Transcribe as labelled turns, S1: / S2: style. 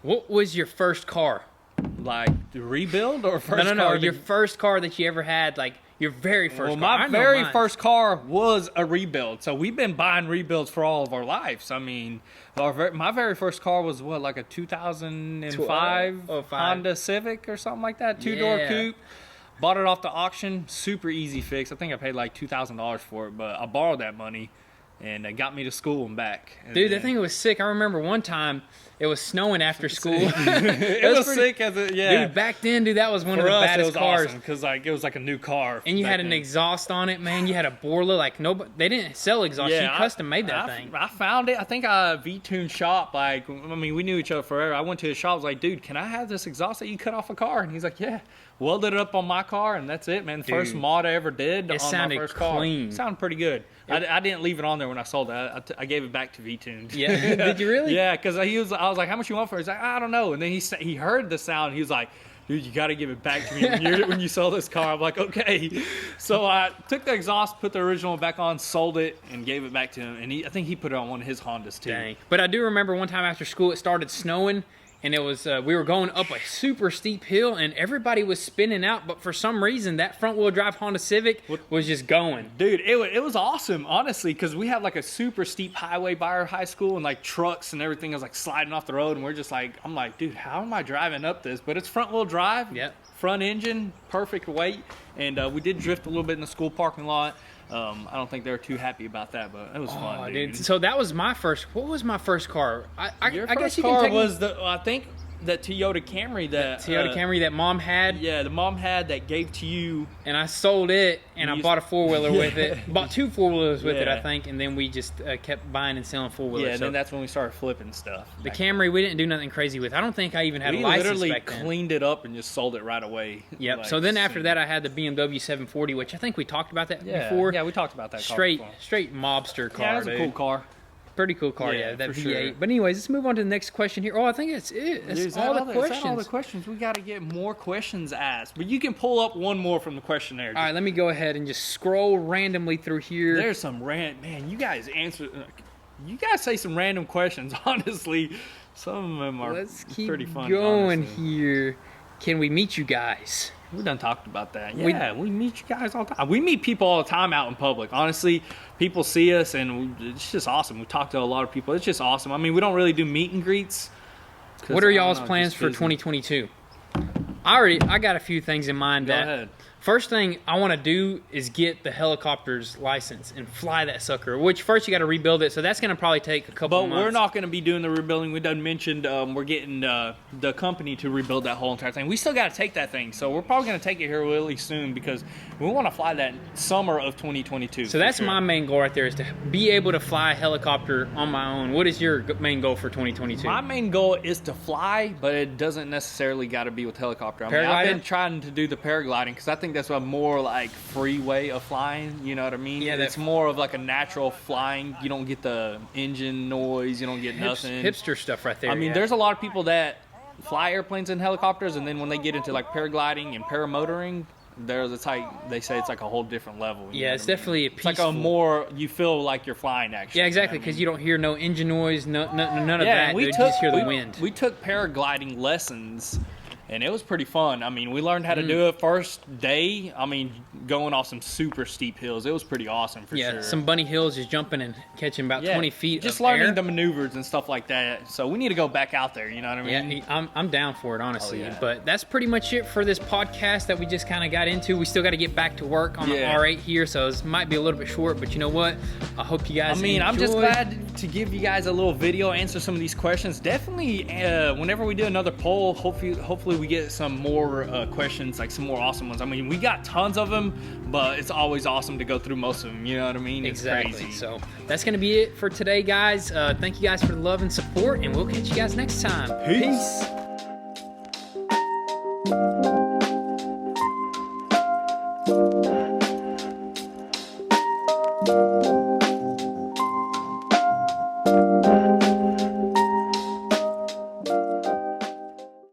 S1: What was your first car?
S2: Like the rebuild or first car?
S1: No. Your first car that you ever had, like your very first car.
S2: My very first car was a rebuild. So we've been buying rebuilds for all of our lives. I mean, my very first car was what, like a 2005 Honda Civic or something like that, two-door coupe. Bought it off the auction, super easy fix. I think I paid like $2,000 for it, but I borrowed that money. And it got me to school and back. And
S1: dude, that thing was sick. I remember one time it was snowing after school.
S2: it was sick as it, yeah.
S1: Dude, back then, dude, that was one of the baddest cars.
S2: Because like it was like a new car.
S1: And you had an exhaust on it, man. You had a Borla. Like nobody, they didn't sell exhaust. You custom made that thing.
S2: I found it. I think V-Tune shop. Like, I mean, we knew each other forever. I went to his shop. I was like, dude, can I have this exhaust that you cut off a car? And he's like, yeah. Welded it up on my car, and that's it, man. The first mod I ever did on my first car. It sounded pretty good. I didn't leave it on there when I sold it. I gave it back to V-Tune.
S1: Yeah, did you really?
S2: Yeah, because I was like, how much you want for it? He's like, I don't know. And then he heard the sound. He was like, dude, you got to give it back to me when you sell this car. I'm like, okay. So I took the exhaust, put the original back on, sold it, and gave it back to him. And I think he put it on one of his Hondas too.
S1: Dang. But I do remember one time after school, it started snowing. And it was, we were going up a super steep hill, and everybody was spinning out. But for some reason, that front-wheel drive Honda Civic was just going.
S2: Dude, it was awesome, honestly, because we had like a super steep highway by our high school, and like trucks and everything was like sliding off the road. And we're just like, I'm like, dude, how am I driving up this? But it's front-wheel drive, front engine, perfect weight. And we did drift a little bit in the school parking lot. I don't think they were too happy about that, but it was fun, dude.
S1: So that was my first. What was my first car? I guess you
S2: car
S1: can take
S2: was I think that Toyota Camry
S1: that mom had.
S2: Yeah, the mom had that gave to you.
S1: And I sold it, and I bought a four-wheeler with it. Bought two four-wheelers with it, I think, and then we just kept buying and selling four-wheelers.
S2: Yeah, and then that's when we started flipping stuff.
S1: The Camry, we didn't do nothing crazy with. I don't think I even had a license back then.
S2: We literally cleaned it up and just sold it right away.
S1: Yep. Like, so then after that, I had the BMW 740, which I think we talked about that before.
S2: Yeah, we talked about that car
S1: Straight mobster car,
S2: Yeah, it was a cool car.
S1: Pretty cool car, that V8. Sure. But anyways, let's move on to the next question here. Oh, I think it's it. That's all the questions. Is that all the questions?
S2: We got to get more questions asked. But you can pull up one more from the questionnaire.
S1: All right, let me go ahead and just scroll randomly through here.
S2: There's some man, you guys answer. You guys say some random questions. Honestly, some of them are pretty fun.
S1: Let's keep going here. Can we meet you guys?
S2: We done talked about that. Yeah, we meet you guys all the time. We meet people all the time out in public. Honestly, people see us, and it's just awesome. We talk to a lot of people. It's just awesome. I mean, we don't really do meet and greets.
S1: What are y'all's plans for 2022? I got a few things in mind.
S2: Go ahead.
S1: First thing I want to do is get the helicopter's license and fly that sucker, which first you got to rebuild it, so that's going to probably take a couple of months.
S2: But we're not going to be doing the rebuilding. We done mentioned we're getting the company to rebuild that whole entire thing. We still got to take that thing, so we're probably going to take it here really soon because we want to fly that summer of 2022.
S1: So that's my main goal right there, is to be able to fly a helicopter on my own. What is your main goal for 2022?
S2: My main goal is to fly, but it doesn't necessarily got to be with helicopter. I mean, I've been trying to do the paragliding because I think that's a more like free way of flying, you know what I mean? Yeah, it's more of like a natural flying. You don't get the engine noise, you don't get nothing.
S1: Hipster stuff right there.
S2: I mean, there's a lot of people that fly airplanes and helicopters, and then when they get into like paragliding and paramotoring, they say it's like a whole different level.
S1: Yeah, it's definitely peaceful.
S2: It's like a more, you feel like you're flying actually.
S1: Yeah, exactly, because you don't hear no engine noise, none of that. You just hear the wind.
S2: We took paragliding lessons. And it was pretty fun. I mean, we learned how to do it first day. I mean, going off some super steep hills. It was pretty awesome for sure.
S1: Yeah, some bunny hills, just jumping and catching about 20 feet
S2: just learning the maneuvers and stuff like that. So we need to go back out there, you know what I mean?
S1: Yeah, I'm down for it, honestly. But that's pretty much it for this podcast that we just kind of got into. We still got to get back to work on the R8 here, so it might be a little bit short. But you know what? I hope you guys enjoy.
S2: I'm just glad to give you guys a little video, answer some of these questions. Definitely, whenever we do another poll, hopefully we get some more questions, like some more awesome ones. I mean, we got tons of them, but it's always awesome to go through most of them, you know what I mean? It's
S1: exactly. So that's going to be it for today, guys. Thank you guys for the love and support, and we'll catch you guys next time.
S2: Peace.